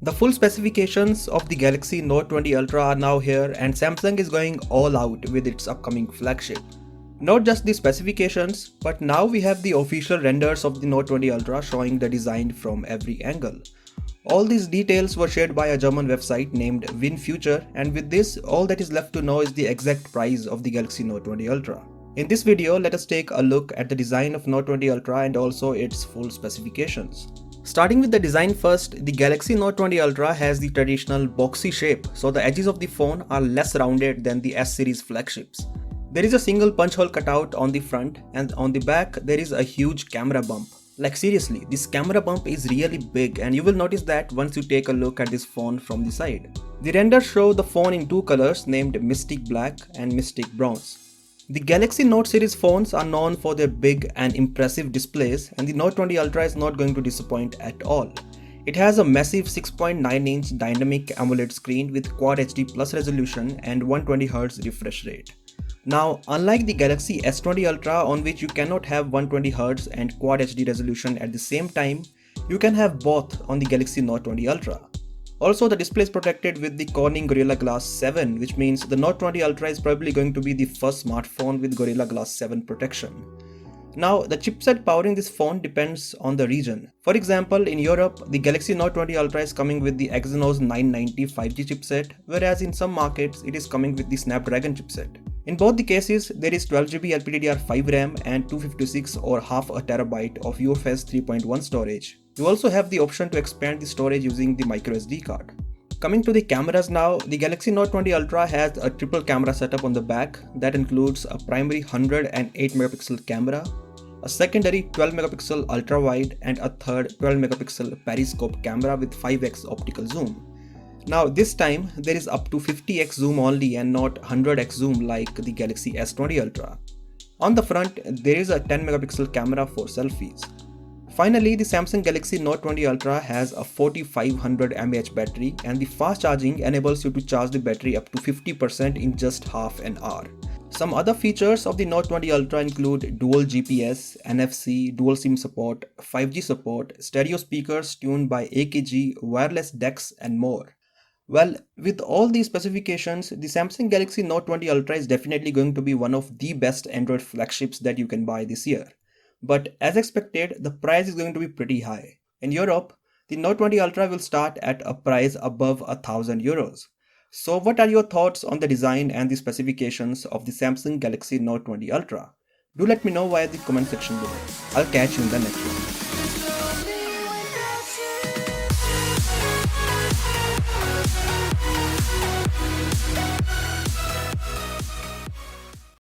The full specifications of the Galaxy Note 20 Ultra are now here, and Samsung is going all out with its upcoming flagship. Not just the specifications, but now we have the official renders of the Note 20 Ultra showing the design from every angle. All these details were shared by a German website named WinFuture, and with this, all that is left to know is the exact price of the Galaxy Note 20 Ultra. In this video, let us take a look at the design of Note 20 Ultra and also its full specifications. Starting with the design first, the Galaxy Note 20 Ultra has the traditional boxy shape, so the edges of the phone are less rounded than the S series flagships. There is a single punch hole cutout on the front, and on the back there is a huge camera bump. Like seriously, this camera bump is really big, and you will notice that once you take a look at this phone from the side. The renders show the phone in two colors named Mystic Black and Mystic Bronze. The Galaxy Note series phones are known for their big and impressive displays, and the Note 20 Ultra is not going to disappoint at all. It has a massive 6.9-inch dynamic AMOLED screen with Quad HD Plus resolution and 120Hz refresh rate. Now, unlike the Galaxy S20 Ultra, on which you cannot have 120Hz and Quad HD resolution at the same time, you can have both on the Galaxy Note 20 Ultra. Also, the display is protected with the Corning Gorilla Glass 7, which means the Note 20 Ultra is probably going to be the first smartphone with Gorilla Glass 7 protection. Now, the chipset powering this phone depends on the region. For example, in Europe, the Galaxy Note 20 Ultra is coming with the Exynos 990 5G chipset, whereas in some markets it is coming with the Snapdragon chipset. In both the cases, there is 12GB LPDDR5 RAM and 256 or half a terabyte of UFS 3.1 storage. You also have the option to expand the storage using the microSD card. Coming to the cameras now, the Galaxy Note 20 Ultra has a triple camera setup on the back that includes a primary 108MP camera, a secondary 12MP ultra-wide, and a third 12MP periscope camera with 5x optical zoom. Now this time there is up to 50x zoom only and not 100x zoom like the Galaxy S20 Ultra. On the front there is a 10MP camera for selfies. Finally, the Samsung Galaxy Note 20 Ultra has a 4500 mAh battery, and the fast charging enables you to charge the battery up to 50% in just half an hour. Some other features of the Note 20 Ultra include dual GPS, NFC, dual SIM support, 5G support, stereo speakers tuned by AKG, wireless DeX, and more. Well, with all these specifications, the Samsung Galaxy Note 20 Ultra is definitely going to be one of the best Android flagships that you can buy this year. But as expected, the price is going to be pretty high. In Europe, the Note 20 Ultra will start at a price above €1,000. So what are your thoughts on the design and the specifications of the Samsung Galaxy Note 20 Ultra? Do let me know via the comment section below. I'll catch you in the next one.